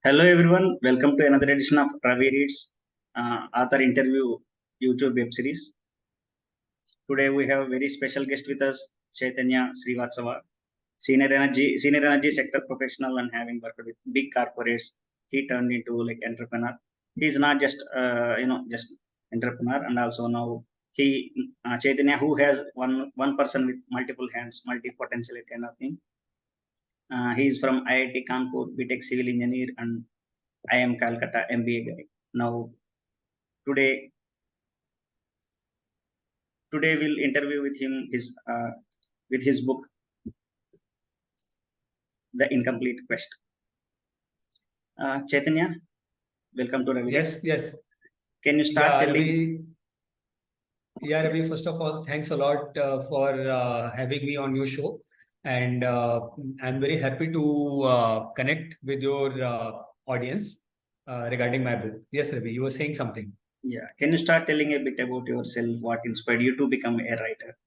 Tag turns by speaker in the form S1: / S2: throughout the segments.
S1: Hello everyone, welcome to another edition of Ravi Reads author interview YouTube web series. Today we have a very special guest with us, Chaitanya Srivatsava, senior energy sector professional and having worked with big corporates. He turned into like entrepreneur. He's not just just entrepreneur, and also now he Chaitanya, who has one person with multiple hands, multi potential kind of thing. He is from IIT Kanpur, BTech Civil Engineer, and I am Calcutta MBA guy. Now today today we'll interview with him with his book The Incomplete Quest. Chaitanya, welcome to Ravi Reads.
S2: Yes.
S1: Can you start telling?
S2: Ravi, first of all, thanks a lot for having me on your show. And I'm very happy to connect with your audience regarding my book. Yes, Ravi, you were saying something.
S1: Yeah. Can you start telling a bit about yourself? What inspired you to become a writer?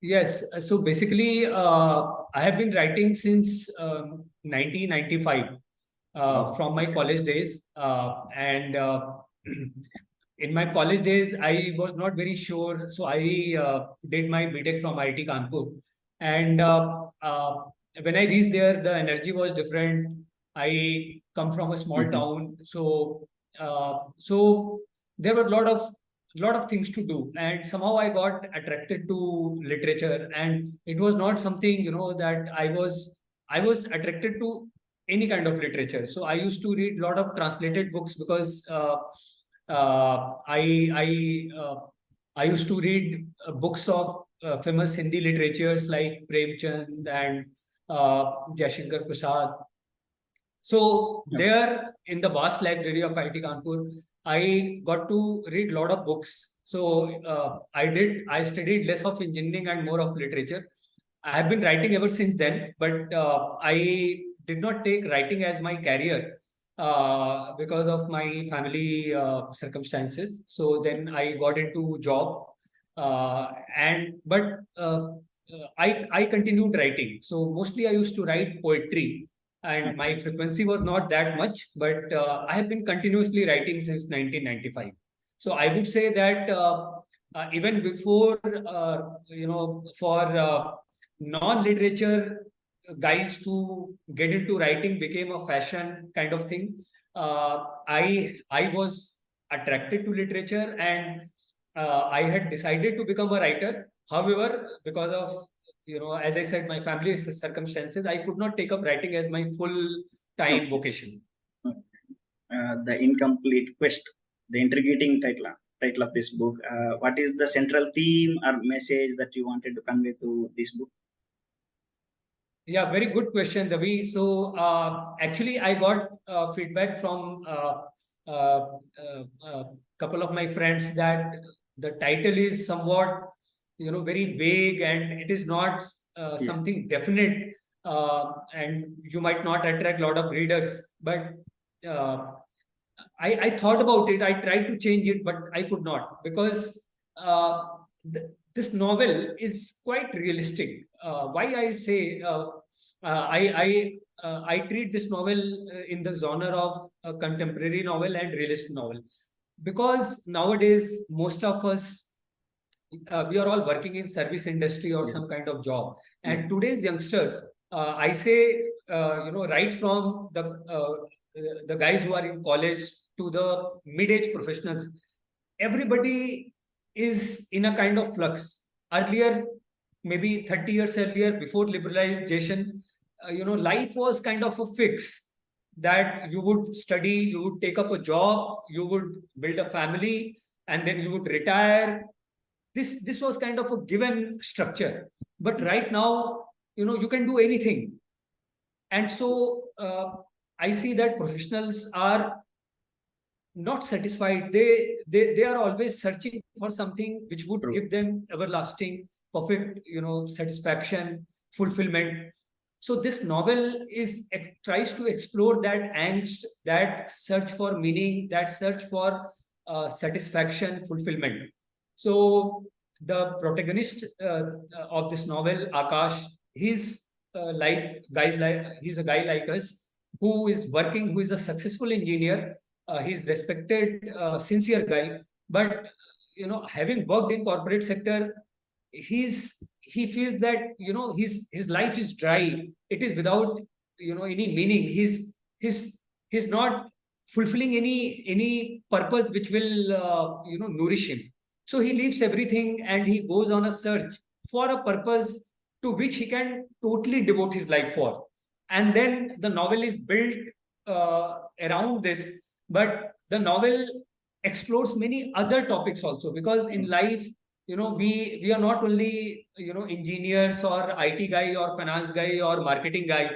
S2: Yes. So basically, I have been writing since 1995 from my college days. And in my college days, I was not very sure. So I did my BTech from IIT Kanpur. And when I reached there, the energy was different. I come from a small town. So there were a lot of things to do, and somehow I got attracted to literature, and it was not something that I was attracted to any kind of literature. So I used to read a lot of translated books because I used to read books of famous Hindi literatures like Premchand and Jaishankar Prasad. So there in the vast library of IIT Kanpur, I got to read a lot of books. So I studied less of engineering and more of literature. I have been writing ever since then, but I did not take writing as my career because of my family circumstances. So then I got into job, I continued writing. So mostly I used to write poetry, and my frequency was not that much, but I have been continuously writing since 1995. So I would say that even before, for non-literature guys to get into writing became a fashion kind of thing. I was attracted to literature, and I had decided to become a writer. However, because of as I said, my family circumstances, I could not take up writing as my full-time vocation.
S1: The Incomplete Quest, the intriguing title of this book. What is the central theme or message that you wanted to convey to this book?
S2: Yeah, very good question, Ravi. So actually, I got feedback from couple of my friends that the title is somewhat, very vague, and it is not something definite, and you might not attract a lot of readers. But I thought about it. I tried to change it, but I could not, because this novel is quite realistic. Why I say I treat this novel in the genre of a contemporary novel and realist novel, because nowadays most of us we are all working in service industry or some kind of job, and today's youngsters, I say, right from the guys who are in college to the mid-age professionals, everybody is in a kind of flux. Earlier, maybe 30 years earlier, before liberalization, life was kind of a fix, that you would study, you would take up a job, you would build a family, and then you would retire. This was kind of a given structure. But right now, you can do anything. And so I see that professionals are not satisfied. They are always searching for something which would give them everlasting, perfect, satisfaction, fulfillment. So this novel tries to explore that angst, that search for meaning, that search for satisfaction, fulfillment. So the protagonist of this novel, Akash, he's he's a guy like us who is working, who is a successful engineer. He's respected, sincere guy. But having worked in corporate sector, he feels that his life is dry. It is without any meaning. He's not fulfilling any purpose which will nourish him. So he leaves everything and he goes on a search for a purpose to which he can totally devote his life for. And then the novel is built around this, but the novel explores many other topics also, because in life, we are not only engineers or IT guy or finance guy or marketing guy.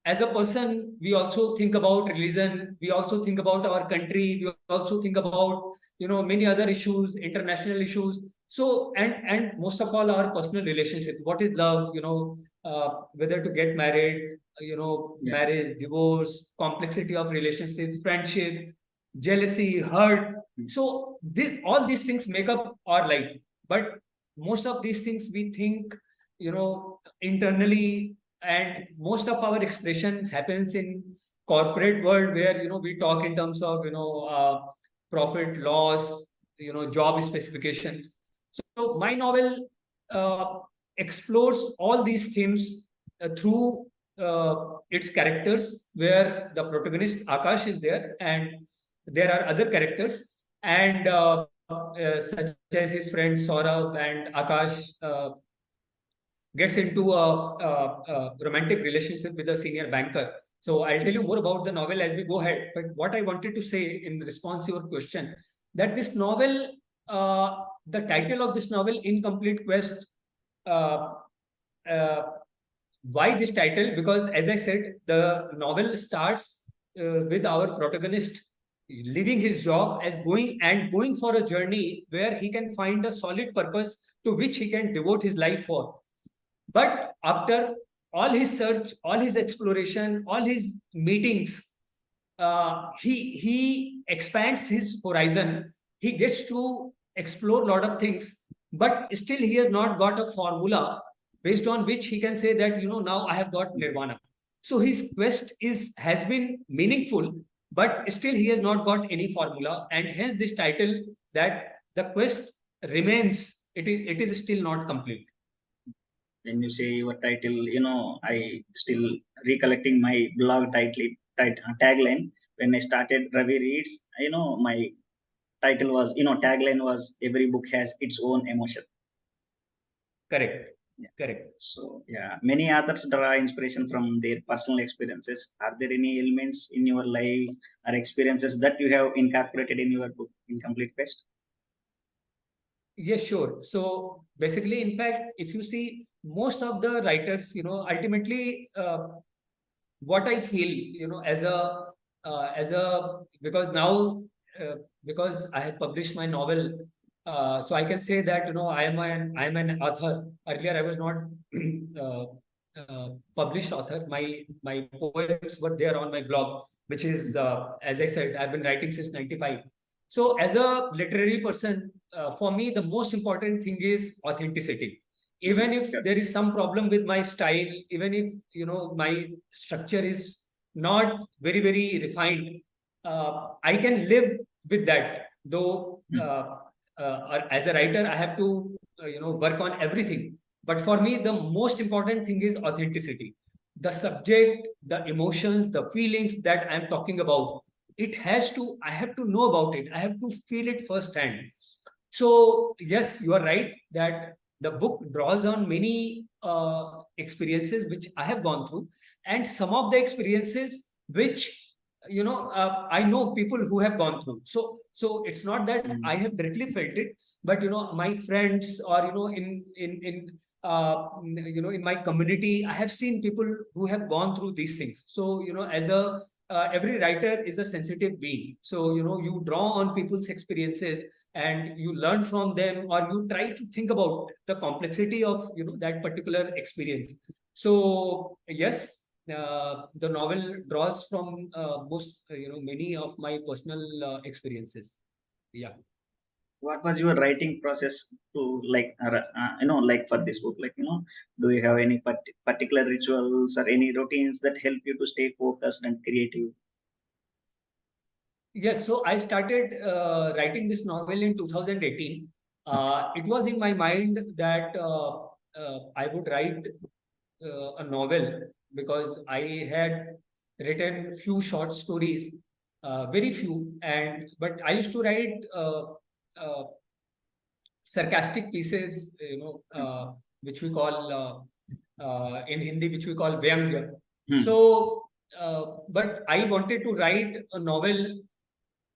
S2: As a person, we also think about religion, we also think about our country, we also think about many other issues, international issues. So and most of all, our personal relationship, what is love, whether to get married, marriage, divorce, complexity of relationship, friendship, jealousy, hurt. So this all these things make up our life. But most of these things we think internally, and most of our expression happens in corporate world, where we talk in terms of profit loss, job specification. So my novel explores all these themes through its characters, where the protagonist Akash is there, and there are other characters, and such as his friend Saurabh. And Akash gets into a romantic relationship with a senior banker. So I'll tell you more about the novel as we go ahead. But what I wanted to say in response to your question, that this novel, the title of this novel, Incomplete Quest, uh, uh, why this title? Because as I said, the novel starts with our protagonist leaving his job, as going for a journey where he can find a solid purpose to which he can devote his life for. But after all his search, all his exploration, all his meetings, he expands his horizon. He gets to explore a lot of things, but still he has not got a formula based on which he can say that now I have got nirvana. So his quest has been meaningful, but still he has not got any formula, and hence this title, that the quest remains. It is still not complete.
S1: When you say your title, I still recollecting my blog tagline. When I started Ravi Reads, my title was, tagline was, every book has its own emotion.
S2: Correct.
S1: Yeah.
S2: Correct.
S1: So yeah, many authors draw inspiration from their personal experiences. Are there any elements in your life or experiences that you have incorporated in your book, Incomplete Quest?
S2: Yes, sure. So basically, in fact, if you see most of the writers, ultimately, what I feel, because now, because I have published my novel, so I can say that I am an author. Earlier, I was not published author. My poems were there on my blog, which is, as I said, I've been writing since '95. So as a literary person, for me, the most important thing is authenticity. Even if there is some problem with my style, even if my structure is not very very refined, I can live with that. Though as a writer, I have to work on everything. But for me, the most important thing is authenticity. The subject, the emotions, the feelings that I'm talking about, I have to know about it. I have to feel it firsthand. So yes, you are right that the book draws on many experiences which I have gone through, and some of the experiences which I know people who have gone through. So it's not that I have directly felt it, but my friends, or in my community, I have seen people who have gone through these things. So as a every writer is a sensitive being. So you draw on people's experiences and you learn from them, or you try to think about the complexity of that particular experience. So yes, the novel draws from most many of my personal experiences. Yeah.
S1: what was your writing process to like like for this book, like do you have any particular rituals or any routines that help you to stay focused and creative?
S2: Yes, so I started writing this novel in 2018. It was in my mind that I would write a novel because I had written few short stories, very few, and but I used to write uh, sarcastic pieces, which we call in Hindi, which we call Vyangya.
S1: Hmm.
S2: So, but I wanted to write a novel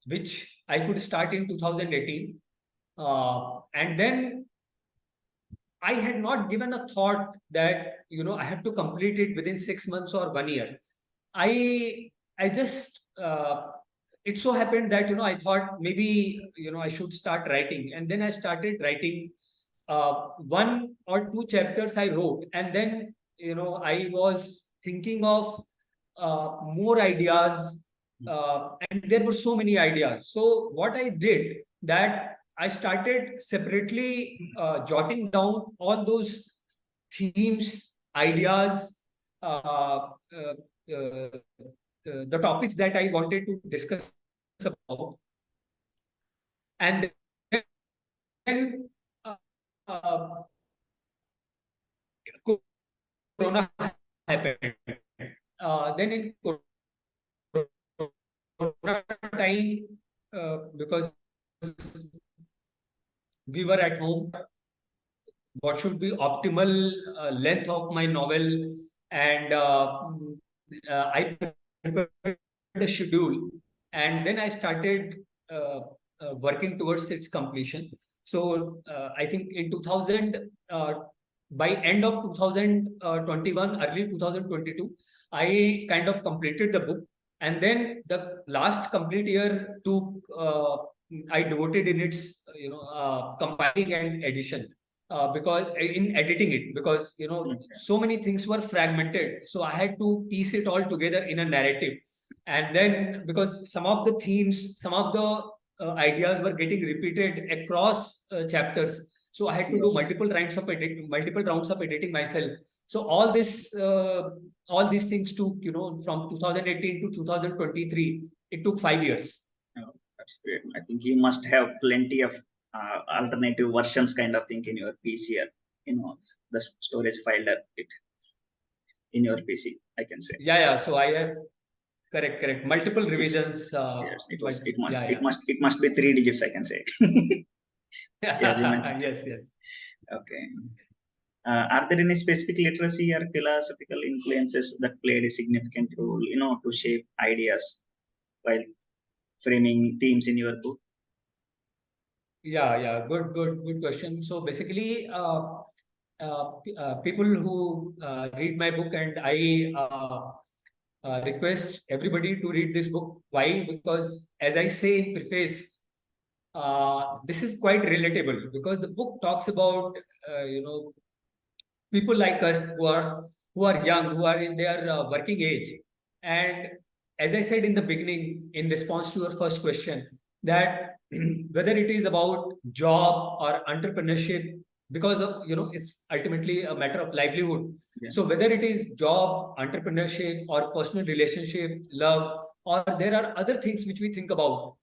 S2: which I could start in 2018. And then I had not given a thought that, I have to complete it within 6 months or 1 year. I just, it so happened that, I thought maybe, I should start writing. And then I started writing. One or two chapters I wrote. And then, I was thinking of more ideas. And there were so many ideas. So what I did that I started separately jotting down all those themes, ideas, the topics that I wanted to discuss about. And then uh, Corona happened. Then in Corona time, because we were at home, what should be optimal length of my novel, and I prepared a schedule, and then I started working towards its completion. So I think in 2000, by end of 2021, early 2022, I kind of completed the book, and then the last complete year to I devoted in its compiling and edition, because in editing it, because so many things were fragmented, so I had to piece it all together in a narrative. And then because some of the themes, some of the ideas were getting repeated across chapters, so I had to do multiple rounds of editing myself. So all these things took, from 2018 to 2023, it took 5 years.
S1: Oh, that's great. I think you must have plenty of alternative versions kind of thing in your PC, or the storage file that it in your PC, I can say.
S2: Yeah, so I have correct multiple
S1: It's
S2: revisions.
S1: Yes,
S2: But yeah.
S1: it must be 3 digits, I can say. As you mentioned.
S2: Yes.
S1: Okay. Are there any specific literacy or philosophical influences that played a significant role, to shape ideas while framing themes in your book?
S2: Yeah. Good question. So basically, people who read my book, and I request everybody to read this book. Why? Because as I say in preface, this is quite relatable, because the book talks about people like us who are young, who are in their working age. And as I said in the beginning, in response to your first question, that whether it is about job or entrepreneurship, because of, it's ultimately a matter of livelihood.
S1: Yeah.
S2: So whether it is job, entrepreneurship, or personal relationship, love, or there are other things which we think about,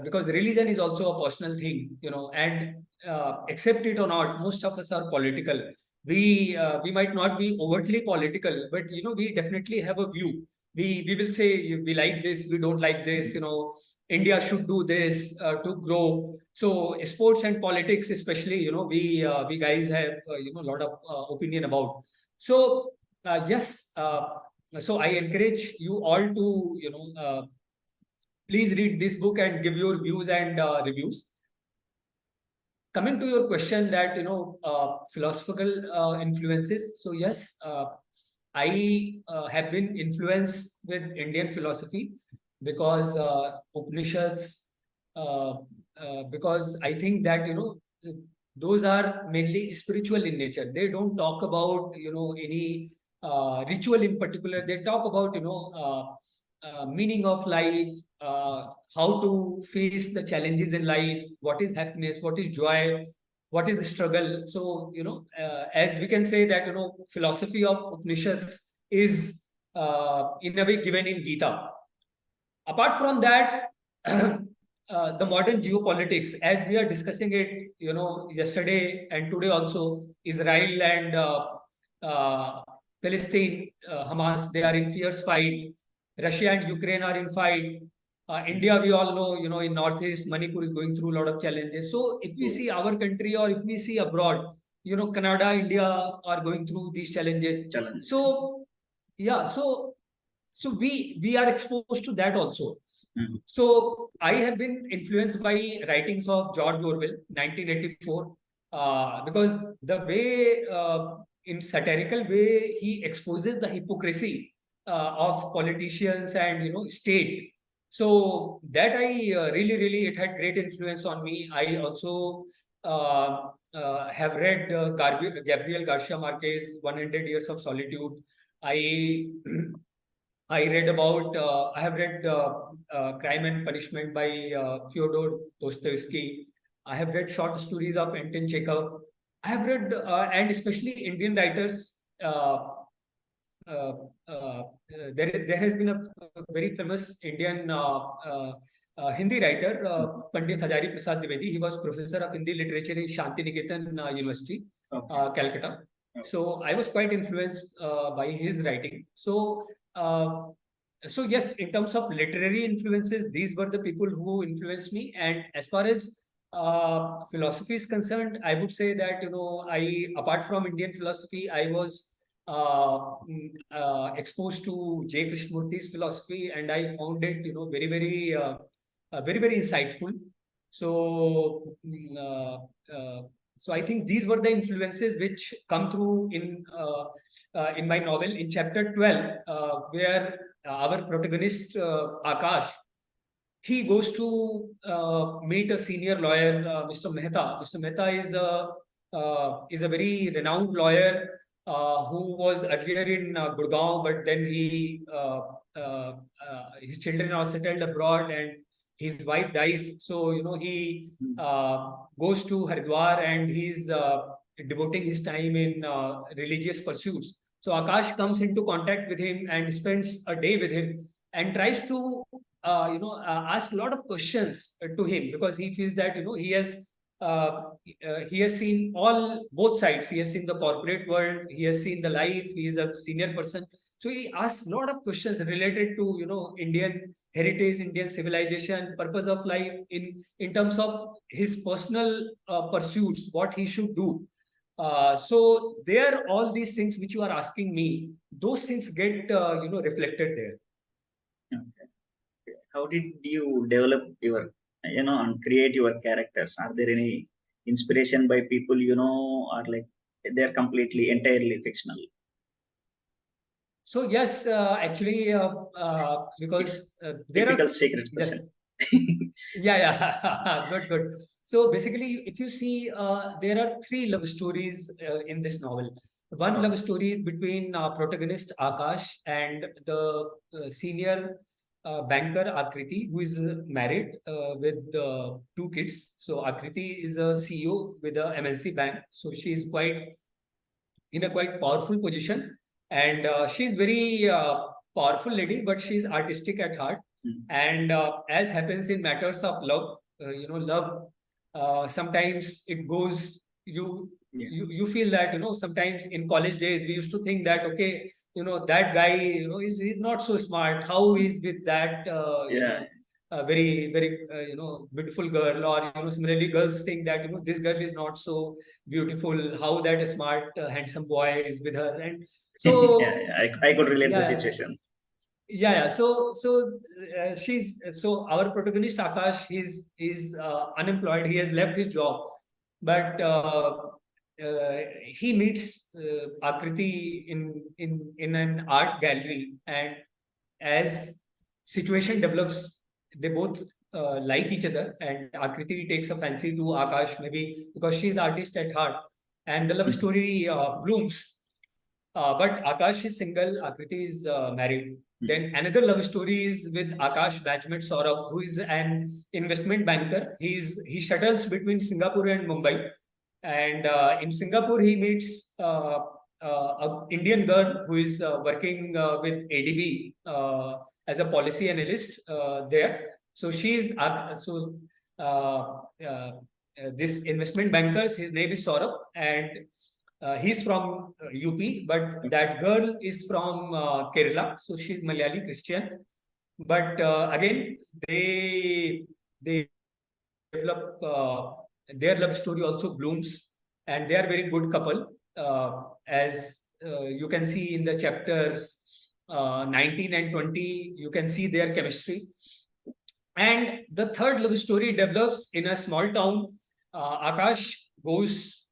S2: because religion is also a personal thing, and accept it or not, most of us are political. We might not be overtly political, but we definitely have a view. We will say we like this, we don't like this. India should do this to grow. So sports and politics, especially, we guys have a lot of opinion about. So yes, so I encourage you all to please read this book and give your views and reviews. Coming to your question, that philosophical influences. So yes, I have been influenced with Indian philosophy, because Upanishads, uh, because I think that those are mainly spiritual in nature. They don't talk about any ritual in particular. They talk about meaning of life, how to face the challenges in life, what is happiness, what is joy, what is the struggle. So, as we can say that, philosophy of Upanishads is in a way given in Gita. Apart from that, the modern geopolitics, as we are discussing it, yesterday and today also, Israel and Palestine, Hamas, they are in fierce fight. Russia and Ukraine are in fight. India, we all know, in Northeast, Manipur is going through a lot of challenges. So if we see our country or if we see abroad, Canada, India are going through these challenges. So, yeah, so we are exposed to that also. So I have been influenced by writings of George Orwell, 1984, because the way, in satirical way, he exposes the hypocrisy of politicians and state. So that I really it had great influence on me. I also have read Gabriel Garcia Marquez, 100 Years of Solitude. I I read about, I have read Crime and Punishment by Fyodor Dostoevsky. I have read short stories of Anton Chekhov. I have read, and especially Indian writers. Uh, there has been a very famous Indian Hindi writer, Pandit Hajari Prasad Dwivedi. He was professor of Hindi literature in Shantiniketan University, Calcutta. So I was quite influenced by his writing. So yes, in terms of literary influences, these were the people who influenced me. And as far as philosophy is concerned, I would say that I, apart from Indian philosophy, I was exposed to J. Krishnamurti's philosophy, and I found it very insightful. So so I think these were the influences which come through in my novel. In chapter 12, where our protagonist Akash, he goes to meet a senior lawyer, Mr. Mehta. Mr. Mehta is a very renowned lawyer who was earlier in Gurgaon, but then his children are settled abroad and his wife dies. So he goes to Haridwar and he's devoting his time in religious pursuits. So Akash comes into contact with him and spends a day with him and tries to ask a lot of questions to him, because he feels that he has seen both sides. He has seen the corporate world, he has seen the life, he is a senior person. So he asks a lot of questions related to Indian heritage, Indian civilization, purpose of life, in terms of his personal pursuits, what he should do. So there, all these things which you are asking me, those things get reflected there.
S1: Okay. How did you develop your, and create your characters? Are there any inspiration by people, or like they're completely entirely fictional?
S2: So yes, actually, because there
S1: Typical
S2: are
S1: secret
S2: yes,
S1: question.
S2: yeah, good. So basically, if you see, there are three love stories in this novel. One love story is between protagonist Akash and the senior banker Akriti, who is married with two kids. So Akriti is a CEO with a MNC bank. So she is quite in a quite powerful position, and she's very powerful lady, but she's artistic at heart. And as happens in matters of love, love sometimes it goes, you feel that sometimes in college days we used to think that, okay, that guy, he's not so smart, how he's with that a very beautiful girl, or similarly girls think that this girl is not so beautiful, how that smart handsome boy is with her. And so
S1: I could relate the
S2: yeah,
S1: situation.
S2: So our protagonist Akash, is unemployed, he has left his job, but he meets Akriti in an art gallery, and as situation develops, they both like each other, and Akriti takes a fancy to Akash, maybe because she's artist at heart, and the love story blooms. But Akash is single, Akriti is married. Then another love story is with Akash batchmate Saurabh, who is an investment banker. He shuttles between Singapore and Mumbai, and in Singapore he meets a Indian girl who is working with ADB as a policy analyst there. So she's this investment bankers. His name is Saurabh, and he's from UP, but that girl is from Kerala, so she's Malayali Christian. But again, they develop their love story also blooms, and they are very good couple. As you can see in the chapters 19 and 20, you can see their chemistry. And the third love story develops in a small town. Akash goes,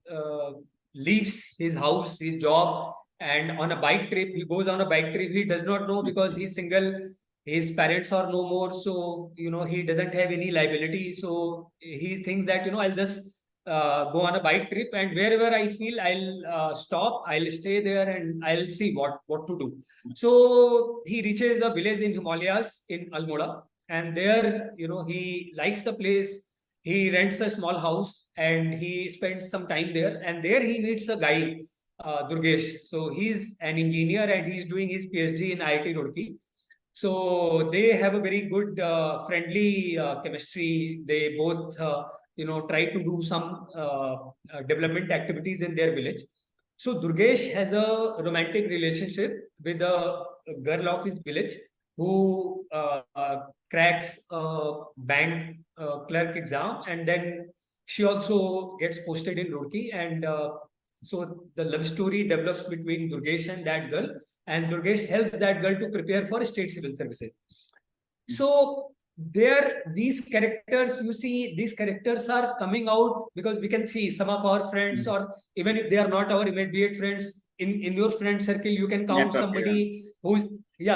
S2: leaves his house, his job, and on a bike trip. He goes on a bike trip. He does not know because he's single. His parents are no more, so he doesn't have any liability. So he thinks that I'll just go on a bike trip, and wherever I feel, I'll stop. I'll stay there, and I'll see what to do. So he reaches a village in Himalayas in Almora, and there he likes the place. He rents a small house and he spends some time there, and there he meets a guy, Durgesh. So he's an engineer and he's doing his PhD in IIT Roorkee. So they have a very good friendly chemistry. They both try to do some development activities in their village. So Durgesh has a romantic relationship with a girl of his village who cracks a bank clerk exam, and then she also gets posted in Roorkee. And so the love story develops between Durgesh and that girl, and Durgesh helps that girl to prepare for state civil services. So these characters, you see, these characters are coming out because we can see some of our friends, or even if they are not our immediate friends, in your friend circle, you can count somebody who's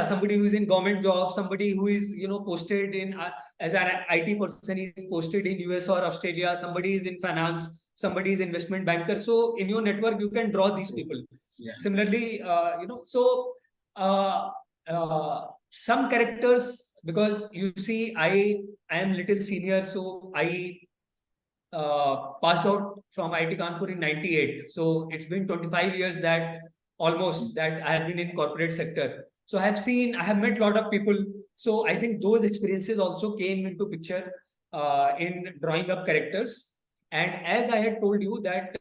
S2: somebody who's in government job, somebody who is posted in as an IT person is posted in US or Australia, somebody is in finance, somebody is investment banker. So in your network, you can draw these people. Similarly, some characters, because you see, I am little senior, so I passed out from IIT Kanpur in 98. So it's been 25 years that almost that I have been in corporate sector. So I have met a lot of people. So I think those experiences also came into picture in drawing up characters. And as I had told you that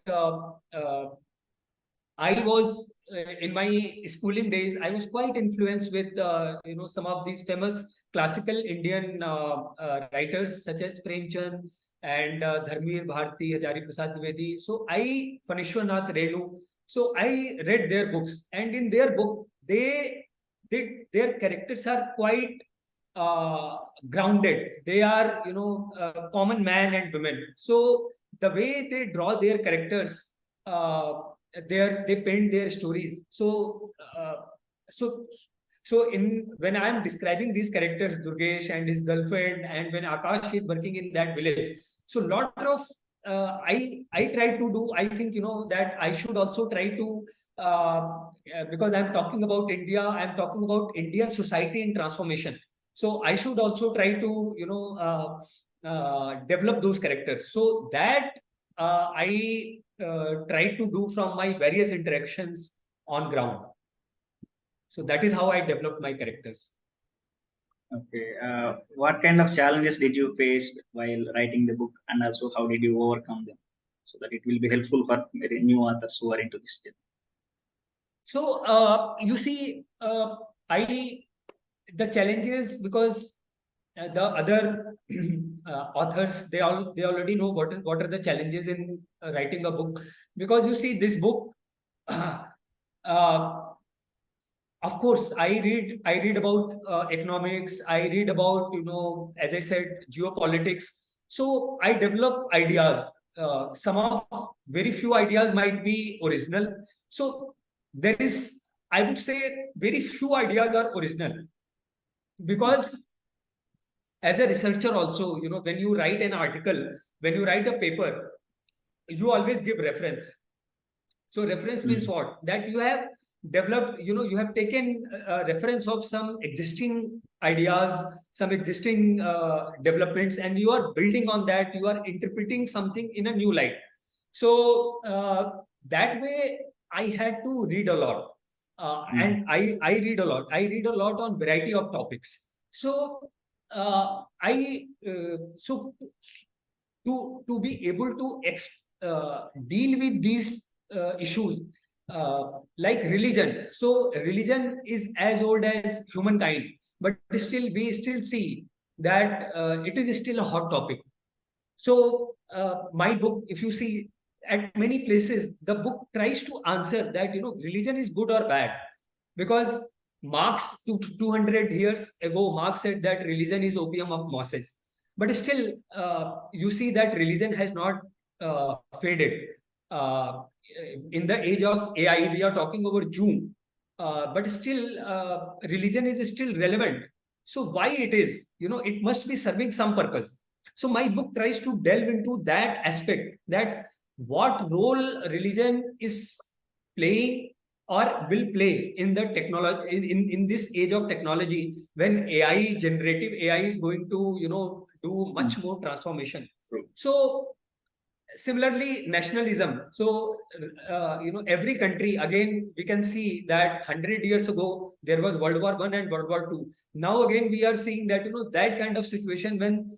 S2: I was in my schooling days, I was quite influenced with some of these famous classical Indian writers such as Premchand and Dharmir Bharti, Hajari Prasad Dwivedi. So Panishwanath Renu. So I read their books, and in their book, their characters are quite grounded. They are common man and women. So the way they draw their characters. They paint their stories. So when I am describing these characters, Durgesh and his girlfriend, and when Akash is working in that village, so lot of I try to do. I think that I should also try to because I'm talking about India. I'm talking about Indian society in transformation. So I should also try to develop those characters. So that I try to do from my various interactions on ground. So that is how I developed my characters.
S1: Okay. What kind of challenges did you face while writing the book, and also how did you overcome them, so that it will be helpful for new authors who are into this journey?
S2: So you see, the challenges, because the other authors, they already know what are the challenges in writing a book, because you see this book. Of course, I read about economics. I read about as I said, geopolitics. So I develop ideas. Some of very few ideas might be original. So there is, I would say, very few ideas are original, because as a researcher also, when you write an article, when you write a paper, you always give reference. So reference means what? That you have developed, you have taken a reference of some existing ideas, some existing developments, and you are building on that. You are interpreting something in a new light. So that way, I had to read a lot, and I read a lot. I read a lot on variety of topics. So so to be able to deal with these issues, like religion. So religion is as old as humankind, but still we still see that it is still a hot topic. So my book, if you see, at many places, the book tries to answer that, religion is good or bad. Because Marx, 200 years ago, Marx said that religion is opium of masses. But still, you see that religion has not faded. Uh, in the age of AI, we are talking over Zoom, but still, religion is still relevant. So why it is? It must be serving some purpose. So my book tries to delve into that aspect, that what role religion is playing or will play in the technology, in this age of technology, when AI, generative AI, is going to do much more transformation. So similarly, nationalism. So every country, again, we can see that 100 years ago there was World War I and World War II. Now again we are seeing that that kind of situation, when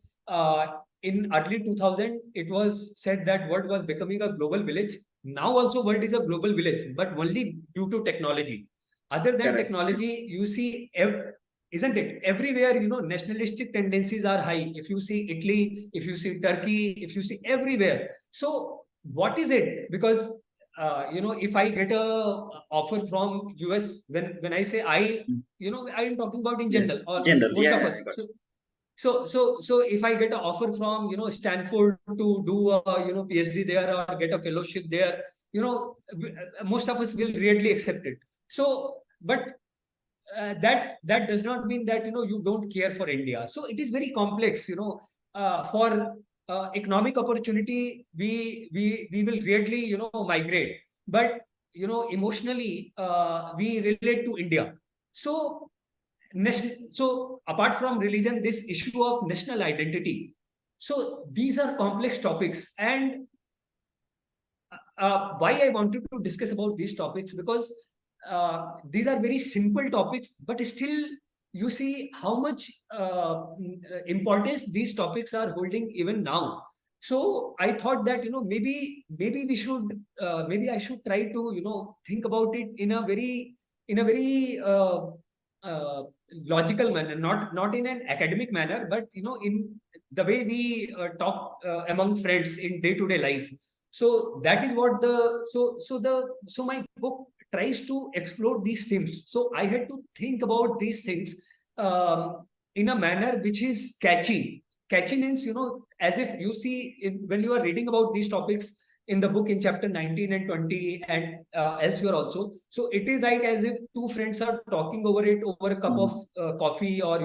S2: in early 2000 it was said that world was becoming a global village. Now also world is a global village, but only due to technology. Other than technology, you see, isn't it? Everywhere, nationalistic tendencies are high. If you see Italy, if you see Turkey, if you see everywhere. So what is it? Because if I get a offer from US, when I say I, I am talking about in general, or most of us. So if I get an offer from Stanford to do a PhD there, or get a fellowship there, most of us will readily accept it. So, but that does not mean that you don't care for India. So it is very complex. For economic opportunity, we will readily migrate, but emotionally we relate to India. So so apart from religion, this issue of national identity. So these are complex topics, and why I wanted to discuss about these topics, because these are very simple topics, but still you see how much importance these topics are holding even now. So I thought that maybe we should maybe I should try to think about it in a very logical manner, not in an academic manner, but in the way we talk among friends in day to day life. So that is what so my book tries to explore these themes. So I had to think about these things in a manner which is catchy. Catchy means, as if you see when you are reading about these topics in the book in chapter 19 and 20 and elsewhere also. So it is like as if two friends are talking over a cup of coffee, or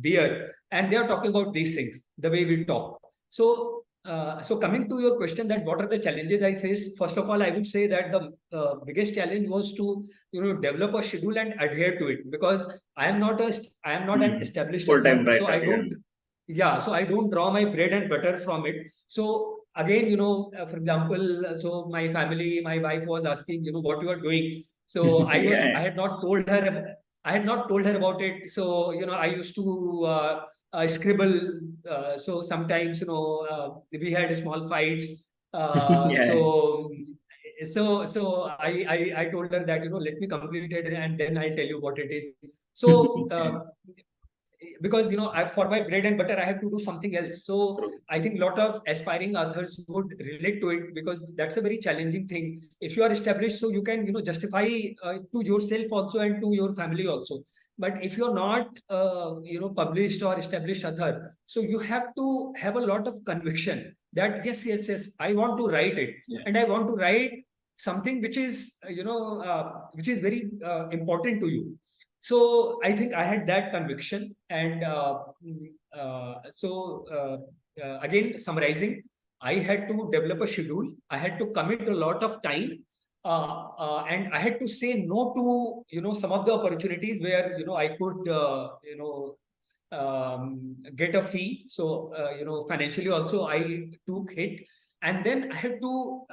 S2: beer, and they are talking about these things the way we talk. So coming to your question, that what are the challenges I faced? First of all, I would say that the biggest challenge was to develop a schedule and adhere to it, because I am not an established
S1: full-time
S2: author, so
S1: writer,
S2: I don't. Yeah, so I don't draw my bread and butter from it. So again, for example, so my family, my wife was asking, what you are doing. So I had not told her. I had not told her about it. So I used to scribble. So sometimes we had small fights. So I told her that let me complete it, and then I'll tell you what it is. So because for my bread and butter I have to do something else. So I think a lot of aspiring authors would relate to it, because that's a very challenging thing. If you are established, so you can justify to yourself also and to your family also. But if you're not published or established author, so you have to have a lot of conviction that yes, I want to write it, and I want to write something which is which is very important to you. So I think I had that conviction, and again, summarizing, I had to develop a schedule. I had to commit a lot of time, And I had to say no to some of the opportunities where I could get a fee. So financially also I took hit, and then I had to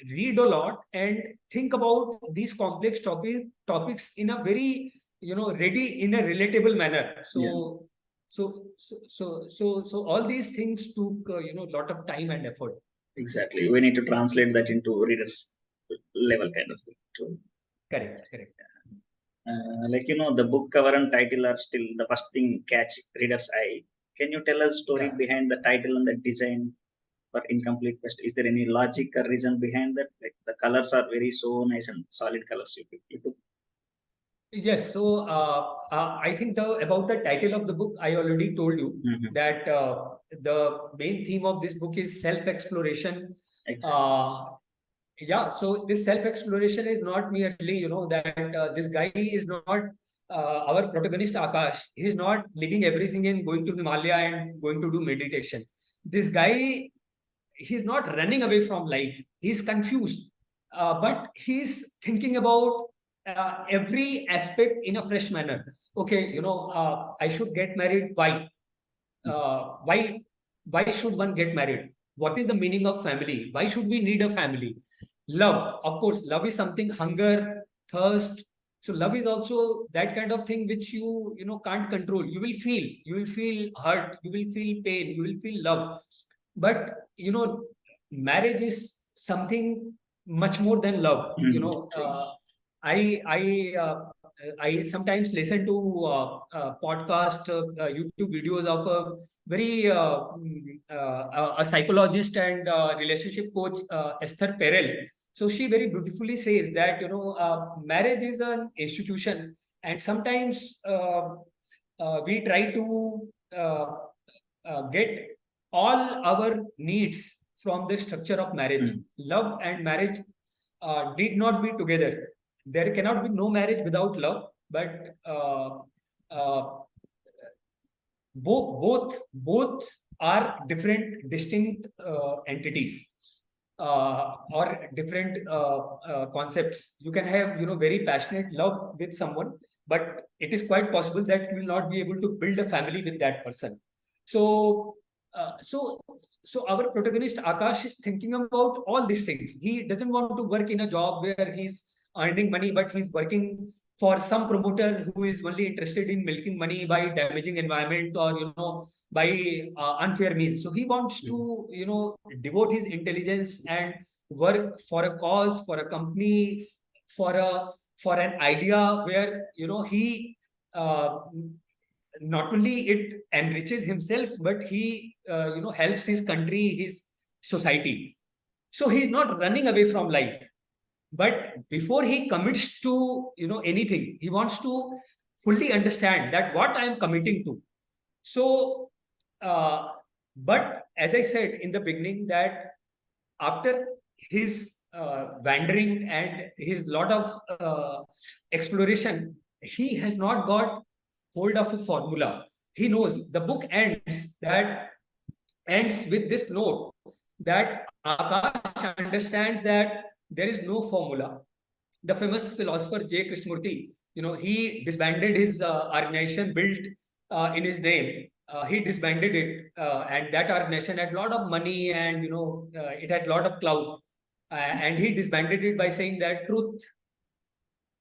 S2: read a lot and think about these complex topics in a very ready in a relatable manner. So so all these things took lot of time and effort.
S1: Exactly. We need to translate that into readers level kind of thing. True.
S2: Correct.
S1: The book cover and title are still the first thing catch readers' eye. Can you tell us story
S2: Yeah.
S1: behind the title and the design for Incomplete Quest? Is there any logic or reason behind that? Like the colors are very so nice and solid colors you took.
S2: Yes, so I think about the title of the book, I already told you that the main theme of this book is self-exploration.
S1: Exactly.
S2: Yeah, so this self-exploration is not merely, that this guy is not our protagonist Akash. He is not leaving everything and going to Himalaya and going to do meditation. This guy, he's not running away from life. He's confused, but he's thinking about every aspect in a fresh manner. Okay, I should get married. Why? Why? Why should one get married? What is the meaning of family? Why should we need a family? Love, of course, love is something, hunger, thirst. So love is also that kind of thing which you can't control. You will feel hurt, you will feel pain, you will feel love. But marriage is something much more than love. I sometimes listen to podcast, YouTube videos of a very a psychologist and relationship coach, Esther Perel. So she very beautifully says that marriage is an institution, and sometimes we try to get all our needs from the structure of marriage. Love and marriage need not be together. There cannot be no marriage without love, but uh, both are different, distinct entities or different concepts. You can have very passionate love with someone, but it is quite possible that you will not be able to build a family with that person. So so our protagonist Akash is thinking about all these things. He doesn't want to work in a job where he's earning money, but he's working for some promoter who is only interested in milking money by damaging environment or by unfair means. So he wants to devote his intelligence and work for a cause, for a company, for an idea where he not only it enriches himself, but he helps his country, his society. So he's not running away from life, but before he commits to anything, he wants to fully understand that what I am committing to. So uh, but as I said in the beginning, that after his wandering and his lot of exploration, he has not got hold of a formula. He knows the book ends with this note that Akash understands that there is no formula. The famous philosopher J. Krishnamurti, he disbanded his organization built in his name. He disbanded it, and that organization had a lot of money and it had a lot of clout. And he disbanded it by saying that truth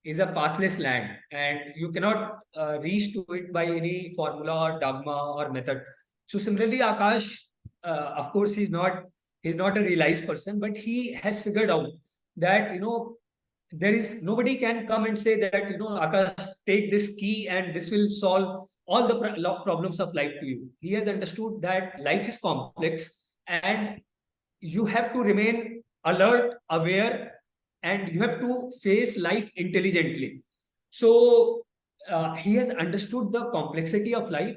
S2: is a pathless land, and you cannot reach to it by any formula or dogma or method. So similarly, Akash, of course, he's not a realized person, but he has figured out that there is nobody can come and say that Akash, take this key and this will solve all the problems of life to you. He has understood that life is complex and you have to remain alert, aware, and you have to face life intelligently. So he has understood the complexity of life,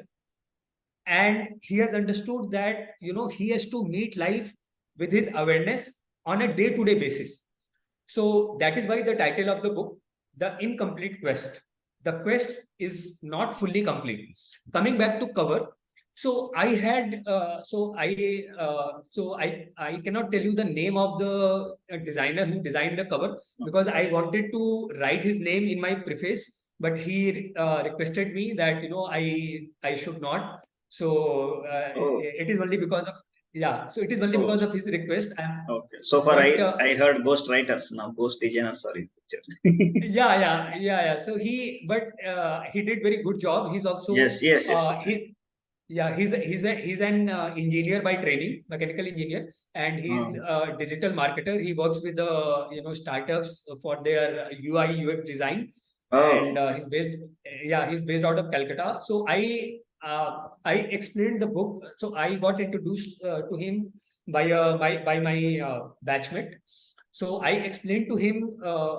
S2: and he has understood that he has to meet life with his awareness on a day-to-day basis. So that is why the title of the book, The Incomplete Quest. The quest is not fully complete. Coming back to cover, So I had, I cannot tell you the name of the designer who designed the cover, because I wanted to write his name in my preface, but he requested me that I should not. So
S1: Oh.
S2: it is only because of, yeah. So it is only
S1: Oh.
S2: because of his request.
S1: Okay. So far,
S2: But
S1: I heard ghost writers, now ghost designers are in picture.
S2: yeah. So he did very good job. He's also
S1: Yes.
S2: he yeah, he's an engineer by training, mechanical engineer, and he's
S1: Oh.
S2: a digital marketer. He works with the startups for their UI UX design,
S1: Oh.
S2: and he's based out of Calcutta. So I explained the book. So I got introduced to him by my batchmate. So I explained to him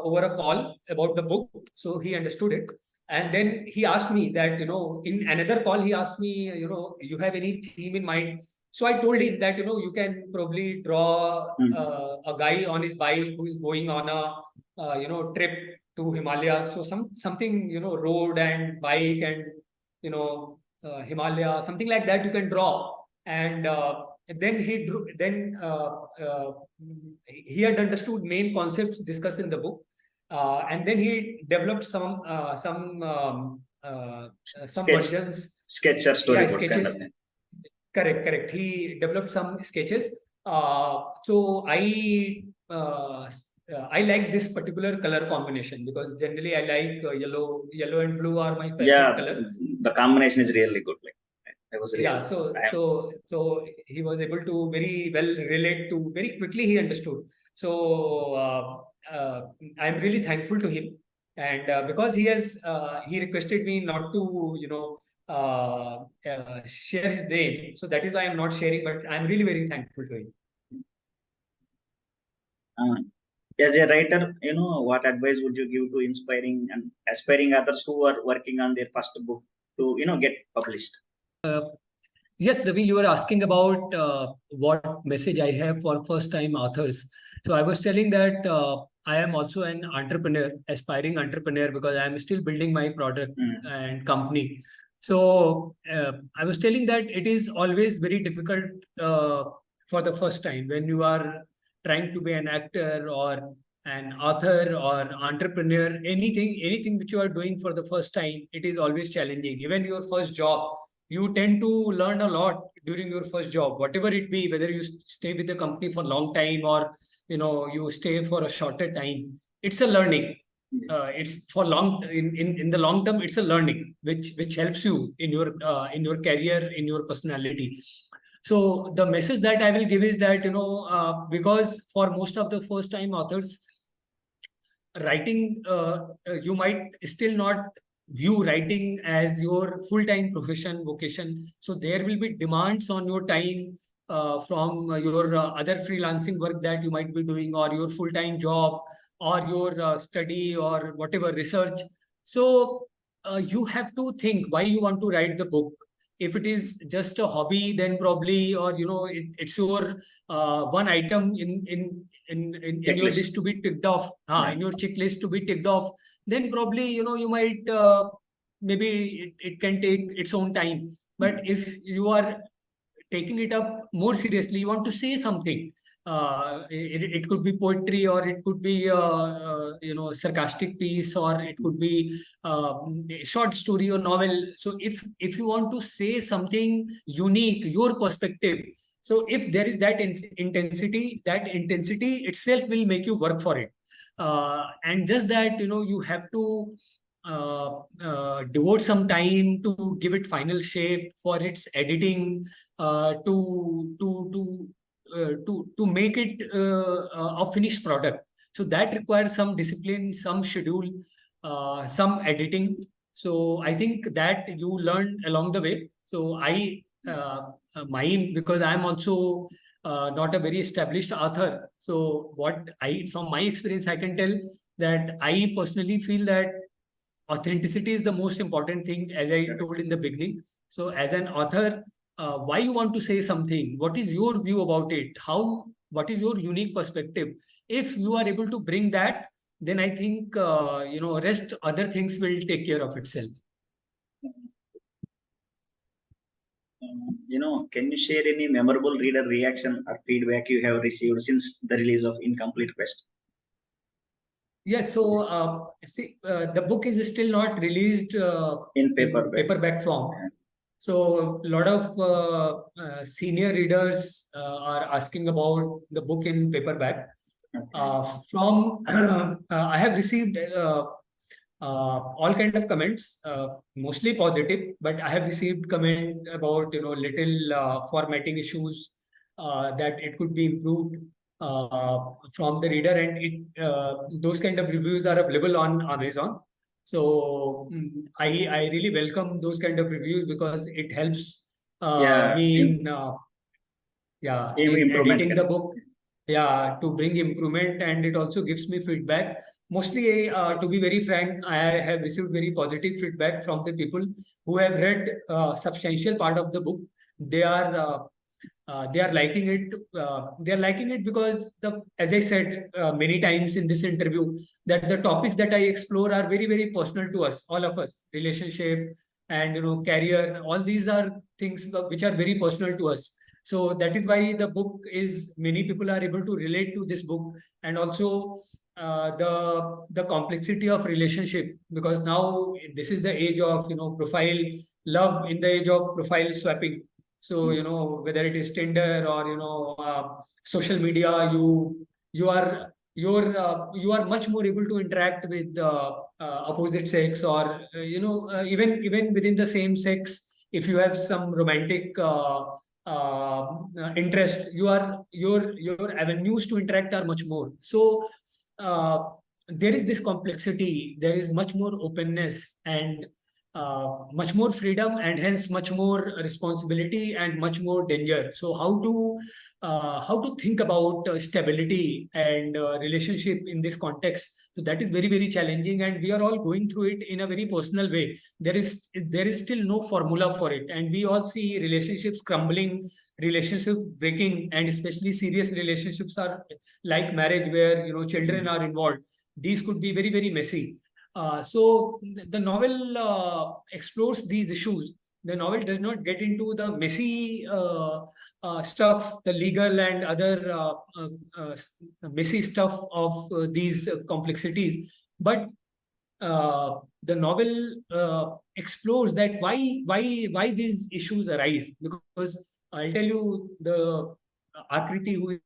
S2: over a call about the book. So he understood it. And then he asked me that, in another call, he asked me, you have any theme in mind? So I told him that, you can probably draw a guy on his bike who is going on a, trip to Himalayas. So something, road and bike and, Himalaya, something like that you can draw. And then he drew, then he had understood main concepts discussed in the book, and then he developed some
S1: Sketch,
S2: versions.
S1: sketch or
S2: Yeah,
S1: storyboards kind
S2: sketches.
S1: of thing.
S2: Correct. He developed some sketches. So I like this particular color combination, because generally I like yellow and blue are my favorite
S1: Yeah,
S2: color.
S1: the combination is really good. Like, I was
S2: Yeah,
S1: really.
S2: so
S1: I am.
S2: he was able to very well relate to, very quickly he understood. So I'm really thankful to him, and because he requested me not to share his name, so that is why I'm not sharing, but I'm really very thankful to him.
S1: Uh, as a writer, what advice would you give to inspiring and aspiring others who are working on their first book to, get published?
S2: Yes, Ravi, you were asking about what message I have for first time authors. So I was telling that I am also an entrepreneur, aspiring entrepreneur, because I am still building my product
S1: Mm.
S2: and company. So I was telling that it is always very difficult for the first time when you are trying to be an actor or an author or entrepreneur, anything which you are doing for the first time, it is always challenging. Even your first job, you tend to learn a lot during your first job, whatever it be, whether you stay with the company for a long time or you stay for a shorter time. It's a learning. It's for long in the long term. It's a learning which helps you in your career, in your personality. So the message that I will give is that because for most of the first time authors, writing, you might still not view writing as your full-time profession vocation, so there will be demands on your time from your other freelancing work that you might be doing, or your full-time job, or your study, or whatever research. So you have to think why you want to write the book. If it is just a hobby, then probably, or it's your one item in your
S1: Checklist.
S2: list to be ticked off,
S1: Yeah.
S2: in your checklist to be ticked off, then probably you might maybe it can take its own time. But if you are taking it up more seriously, you want to say something. It could be poetry, or it could be sarcastic piece, or it could be a short story or novel. So if you want to say something unique, your perspective, so if there is that intensity, that intensity itself will make you work for it. And just that, you have to devote some time to give it final shape, for its editing, to make it a finished product. So that requires some discipline, some schedule, some editing. So I think that you learn along the way. So mine, because I'm also not a very established author. So what from my experience, I can tell that I personally feel that authenticity is the most important thing, as I told in the beginning. So as an author, why you want to say something, what is your view about it, what is your unique perspective? If you are able to bring that, then I think rest other things will take care of itself.
S1: Can you share any memorable reader reaction or feedback you have received since the release of Incomplete Quest?
S2: Yes, so see, the book is still not released
S1: In
S2: in
S1: paperback.
S2: paperback form. So a lot of senior readers are asking about the book in paperback. From I have received all kind of comments, mostly positive, but I have received comment about little formatting issues, that it could be improved from the reader, and those kind of reviews are available on Amazon. So I really welcome those kind of reviews because it helps
S1: Yeah,
S2: me in in
S1: improvement.
S2: editing the book, to bring improvement, and it also gives me feedback. Mostly, to be very frank, I have received very positive feedback from the people who have read substantial part of the book. They are they are liking it. They are liking it because as I said many times in this interview, that the topics that I explore are very very personal to us, all of us. Relationship and career. All these are things which are very personal to us. So that is why the book is, many people are able to relate to this book, and also the complexity of relationship, because now this is the age of profile love, in the age of profile swapping. So whether it is Tinder or social media, you are much more able to interact with the opposite sex, or even within the same sex. If you have some romantic interest, your avenues to interact are much more. So uh, there is this complexity, there is much more openness, and much more freedom, and hence much more responsibility and much more danger. So how to think about stability and relationship in this context? So that is very very challenging, and we are all going through it in a very personal way. There is still no formula for it, and we all see relationships crumbling, relationships breaking, and especially serious relationships are like marriage, where children are involved. These could be very very messy. So the novel explores these issues. The novel does not get into the messy stuff, the legal and other uh, messy stuff of these complexities, but the novel explores that why these issues arise. Because I'll tell you, the Akriti, who is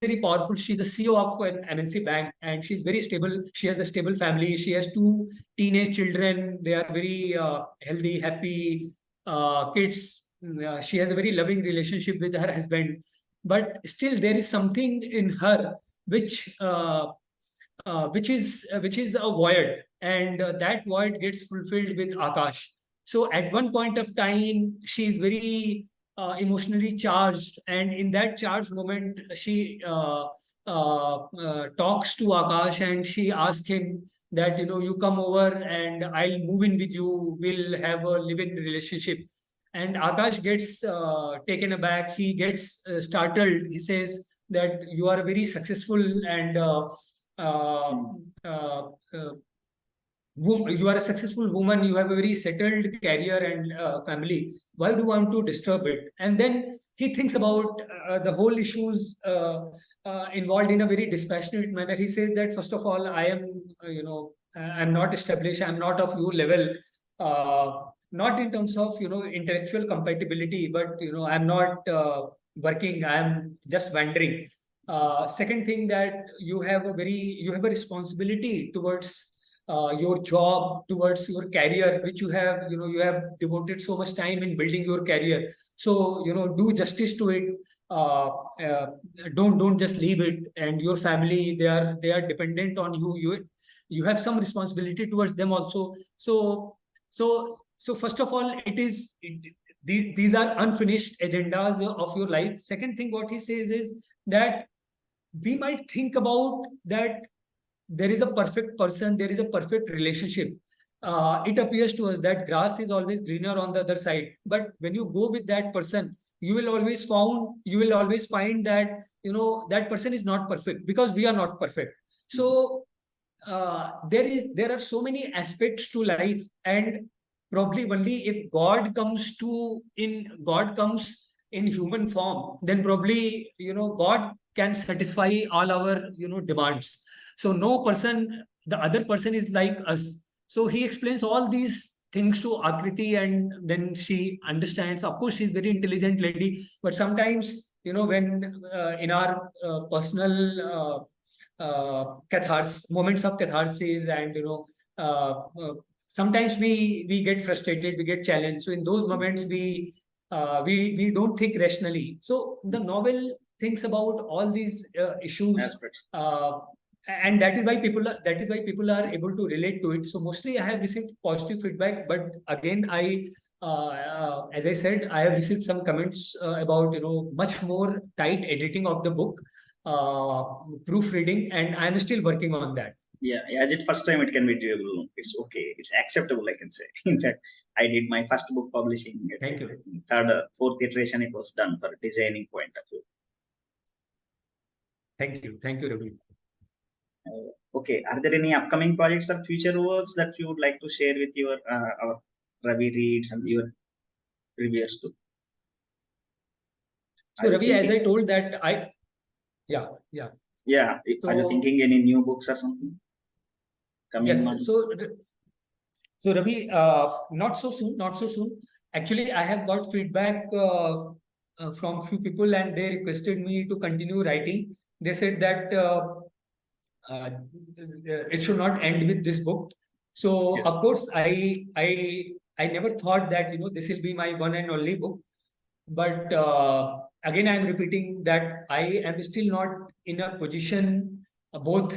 S2: very powerful. She's the CEO of an MNC bank, and she's very stable. She has a stable family. She has two teenage children. They are very healthy, happy kids. She has a very loving relationship with her husband. But still, there is something in her which which is a void, and that void gets fulfilled with Akash. So at one point of time, she is very emotionally charged, and in that charged moment, she talks to Akash, and she asks him that you come over and I'll move in with you. We'll have a live-in relationship. And Akash gets taken aback. He gets startled. He says that you are very successful and uh, uh, uh, you are a successful woman, you have a very settled career and family. Why do you want to disturb it? And then he thinks about the whole issues involved in a very dispassionate manner. He says that, first of all, I am, I'm not established, I'm not of your level, not in terms of, intellectual compatibility, but, I'm not working, I'm just wandering. Second thing, that you have a responsibility towards your job, towards your career, which you have devoted so much time in building your career. So do justice to it. uh, uh, don't just leave it. And your family, they are dependent on you. You have some responsibility towards them also. So first of all, these are unfinished agendas of your life. Second thing, what he says is that we might think about that there is a perfect person, there is a perfect relationship. It appears to us that grass is always greener on the other side. But when you go with that person, you will always find that that person is not perfect, because we are not perfect. So there are so many aspects to life, and probably only if God comes in human form, then probably God can satisfy all our demands. So no person, the other person is like us. So he explains all these things to Akriti, and then she understands. Of course, she's very intelligent lady, but sometimes when in our personal moments of catharsis, and sometimes we get frustrated, we get challenged. So in those moments, we don't think rationally. So the novel thinks about all these issues,
S1: Aspects.
S2: and that is why people are able to relate to it. So mostly I have received positive feedback, but again, as I said, I have received some comments about much more tight editing of the book, proofreading, and I'm still working on that.
S1: Yeah, as it first time it can be doable. It's okay. It's acceptable, I can say. In fact, I did my first book publishing.
S2: Thank you.
S1: I think third, fourth iteration it was done for designing point of view.
S2: Thank you, Ravi.
S1: Okay, are there any upcoming projects or future works that you would like to share with your our Ravi reads and your reviewers too?
S2: So
S1: Are you
S2: Ravi, as I
S1: thinking?
S2: told that yeah.
S1: Yeah, are you
S2: So
S1: thinking any new books or something coming
S2: yes,
S1: months?
S2: so Ravi, not so soon, not so soon. Actually, I have got feedback from few people, and they requested me to continue writing. They said that uh, it should not end with this book. So
S1: Yes.
S2: of course, I never thought that this will be my one and only book. But again, I'm repeating that I am still not in a position, both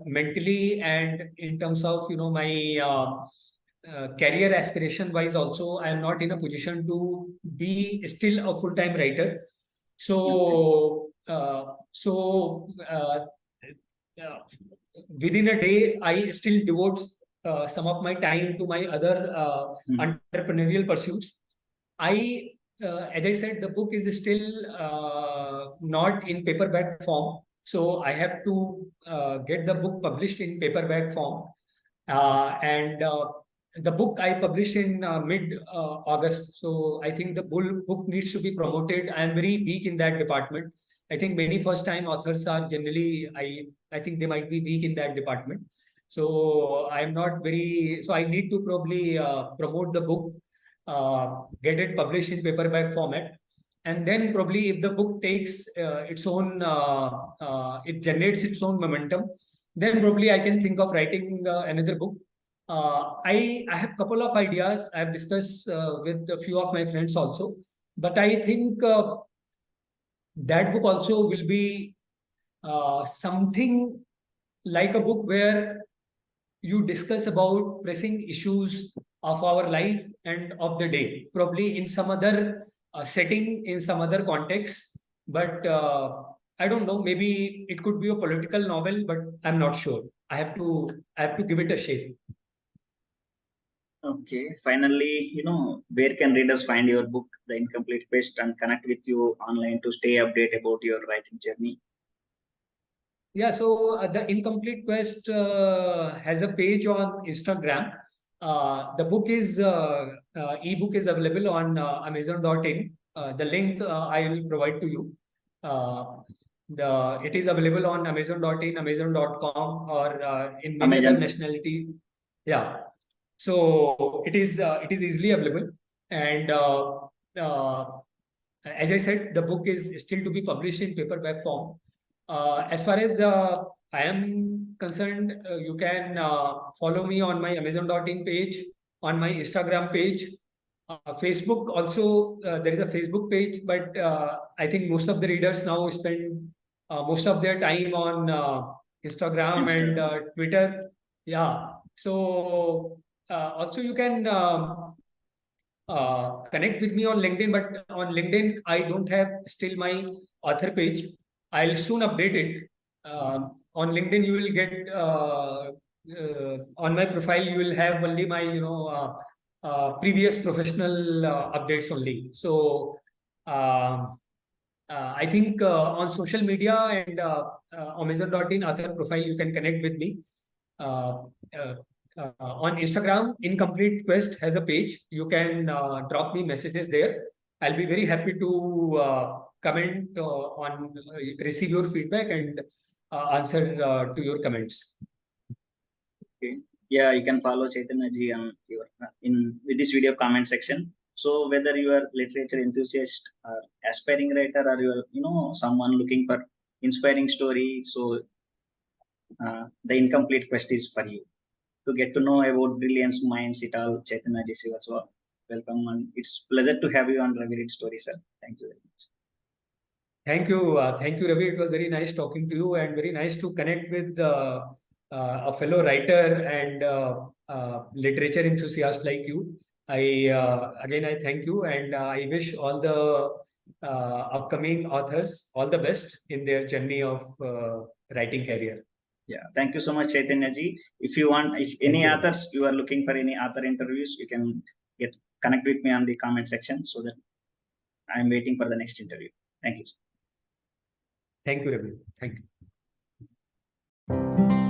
S2: mentally and in terms of my career aspiration wise. Also, I am not in a position to be still a full time writer.
S1: Okay.
S2: So within a day, I still devote some of my time to my other entrepreneurial pursuits. As I said, the book is still not in paperback form. So I have to get the book published in paperback form. And the book I published in mid August. So I think the book needs to be promoted. I am very weak in that department. I think many first time authors are generally, I think they might be weak in that department. So I'm not very, so I need to probably promote the book, get it published in paperback format. And then probably if the book takes its own, it generates its own momentum, then probably I can think of writing another book. I have a couple of ideas I have discussed with a few of my friends also, but I think that book also will be something like a book where you discuss about pressing issues of our life and of the day, probably in some other setting, in some other context. But I don't know. Maybe it could be a political novel, but I'm not sure. I have to give it a shape.
S1: Okay. Finally, where can readers find your book, The Incomplete Quest, and connect with you online to stay updated about your writing journey?
S2: Yeah, so the Incomplete Quest has a page on Instagram. The book is ebook is available on Amazon.in. The link I will provide to you. It is available on Amazon.in, Amazon.com, or in many other
S1: Amazon.
S2: nationality. Yeah, so it is easily available, and uh, as I said, the book is still to be published in paperback form. As far as I am concerned, you can follow me on my Amazon.in page, on my Instagram page, Facebook. Also, there is a Facebook page, but I think most of the readers now spend most of their time on Instagram and
S1: Instagram.
S2: Twitter. Yeah. So also you can connect with me on LinkedIn, but on LinkedIn, I don't have still my author page. I'll soon update it. On LinkedIn, you will get on my profile, you will have only my previous professional updates only. So I think on social media and Amazon.in author profile, you can connect with me. on Instagram, Incomplete Quest has a page. You can drop me messages there. I'll be very happy to comment on receive your feedback and answer to your comments.
S1: Okay. Yeah, you can follow Chaitanya ji on your in with this video comment section. So whether you are literature enthusiast or aspiring writer, or you are someone looking for inspiring story, so the Incomplete Quest is for you. To get to know about brilliant minds, it all Chaitanya ji Srivatsava. Welcome, and it's pleasure to have you on Ravi Read Story, sir. Thank you very much.
S2: Thank you, Ravi. It was very nice talking to you and very nice to connect with a fellow writer and literature enthusiast like you. Again, I thank you and I wish all the upcoming authors all the best in their journey of writing career.
S1: Yeah, thank you so much, Chaitanya ji. If you want, if
S2: Thank
S1: any
S2: you.
S1: authors you are looking for any author interviews, you can connect with me on the comment section, so that I'm waiting for the next interview. Thank you.
S2: Thank you, Ravi. Thank you.